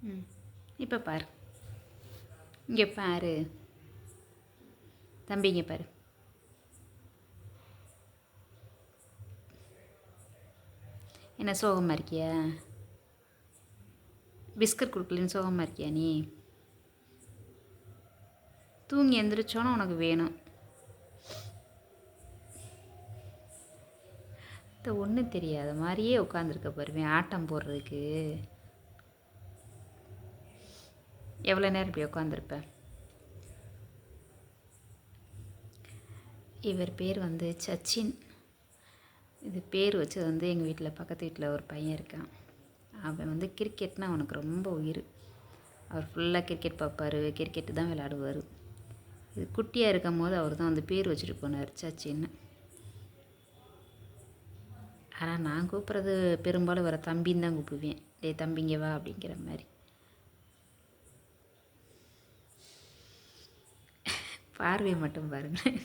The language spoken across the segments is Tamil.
ம். இப்போ பாரு. இங்கே பாரு. தம்பி இங்கே பாரு. என்ன சோகமாக இருக்கியா? பிஸ்கட் கொடுக்கலன்னு சோகமாக இருக்கியா நீ? தூங்கி எந்திரிச்சோன்னா உனக்கு வேணும். ஒன்றும் தெரியாத மாதிரியே உட்காந்துருக்க பாருவேன் ஆட்டம் போடுறதுக்கு. எவ்வளோ நேரம் இப்படி உட்காந்துருப்பேன்? இவர் பேர் வந்து சச்சின். இது பேர் வச்சது வந்து எங்கள் வீட்டில் பக்கத்து வீட்டில் ஒரு பையன் இருக்கான். அவன் வந்து கிரிக்கெட்னால் அவனுக்கு ரொம்ப உயிர். அவர் ஃபுல்லாக கிரிக்கெட் பார்ப்பார், கிரிக்கெட்டு தான் விளையாடுவார். இது குட்டியாக இருக்கும் போது அவர் தான் வந்து பேர் வச்சுட்டு போனார் சச்சின்னு. ஆனால் நான் கூப்பிட்றது பெரும்பாலும் வர தம்பின்னு தான் கூப்பிடுவேன். டே தம்பிங்க வா அப்படிங்கிற மாதிரி. பார்வையை மட்டும் பாருங்கள்.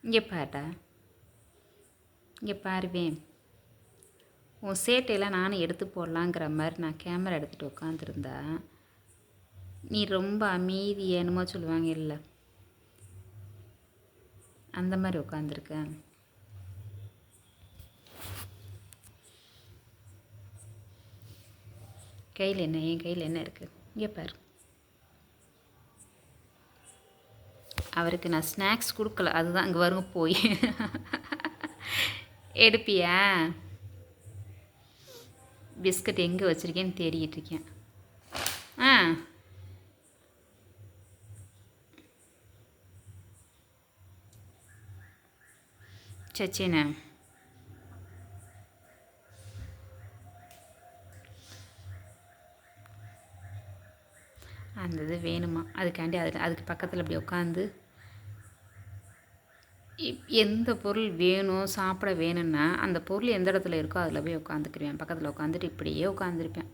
இங்கே பாட்டா, இங்கே பாருவேன். உன் சேட்டையெல்லாம் நானும் எடுத்து போடலாங்கிற மாதிரி நான் கேமரா எடுத்துகிட்டு உட்காந்துருந்தா நீ ரொம்ப அமைதி என்னமோ சொல்லுவாங்க இல்லை, அந்த மாதிரி உட்காந்துருக்கேன். கையில் என்ன, என் கையில் என்ன இருக்குது? இங்கே பாரு. அவருக்கு நான் ஸ்நாக்ஸ் கொடுக்கல, அதுதான் இங்கே வருங்க போய் எடுப்பியா? பிஸ்கட் எங்கே வச்சுருக்கேன்னு தேடிக்கிட்டு இருக்கேன். ஆ சச்சினா, அந்த இது வேணுமா? அதுக்காண்டி அதுக்கு பக்கத்தில் அப்படி உட்காந்து எந்த பொருள் வேணும் சாப்பிட வேணும்னா அந்த பொருள் எந்த இடத்துல இருக்கோ அதில் போய் உட்காந்துக்குருவேன். பக்கத்தில் உட்காந்துட்டு இப்படியே உட்காந்துருப்பேன்.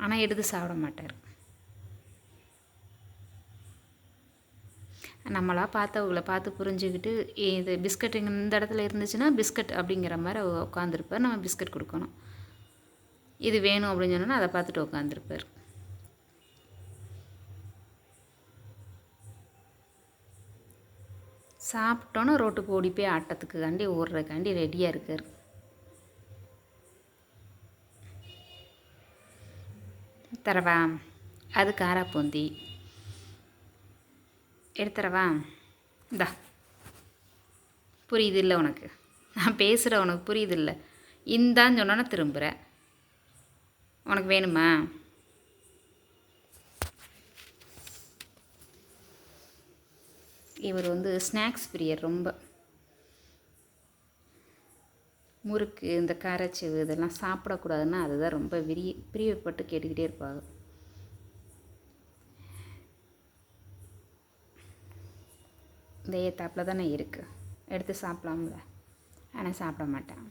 ஆனால் எடுத்து சாப்பிட மாட்டார். நம்மளாக பார்த்தவங்களை பார்த்து புரிஞ்சுக்கிட்டு இது பிஸ்கட் இந்த இடத்துல இருந்துச்சுன்னா பிஸ்கட் அப்படிங்கிற மாதிரி உட்காந்துருப்பார். நம்ம பிஸ்கட் கொடுக்கணும். இது வேணும் அப்படின்னு சொன்னால் அதை பார்த்துட்டு உட்காந்துருப்பார். சாப்பிட்டோன்னே ரோட்டுக்கு ஓடி போய் ஆட்டத்துக்காண்டி ஓடுறதுக்காண்டி ரெடியாக இருக்கார். தரவா? அது காராப்பூந்தி எடுத்துறவா? இந்தா, புரியுது இல்லை உனக்கு? நான் பேசுகிற உனக்கு புரியுது இல்லை? இந்தான்னு சொன்னோன்னா திரும்புகிற. உனக்கு வேணுமா? இவர் வந்து ஸ்நாக்ஸ் பிரியர். ரொம்ப முறுக்கு, இந்த காரச்சேவு இதெல்லாம் சாப்பிடக்கூடாதுன்னா அதுதான் ரொம்ப பிரியப்பட்டு கேட்டுக்கிட்டே இருப்பாங்க. இந்த ஏத்தாப்பில் தானே இருக்குது, எடுத்து சாப்பிடலாம்ல. ஆனால் சாப்பிட மாட்டேன்.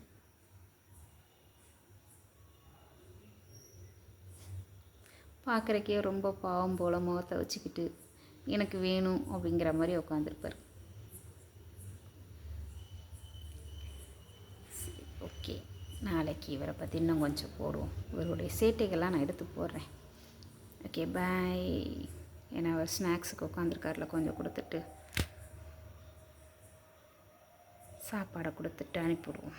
பார்க்குறக்கே ரொம்ப பாவம் போல் முகத்தை வச்சுக்கிட்டு எனக்கு வேணும் அப்படிங்கிற மாதிரி உட்காந்துருப்பார். ஓகே, நாளைக்கு இவரை பற்றி இன்னும் கொஞ்சம் போடுவோம். இவருடைய சேட்டைகள்லாம் நான் எடுத்து போடுறேன். Okay bye. ஏன்னா அவர் ஸ்நாக்ஸுக்கு உட்காந்துருக்காரில் கொஞ்சம் கொடுத்துட்டு சாப்பாடை கொடுத்துட்டு அனுப்பிவிடுவோம்.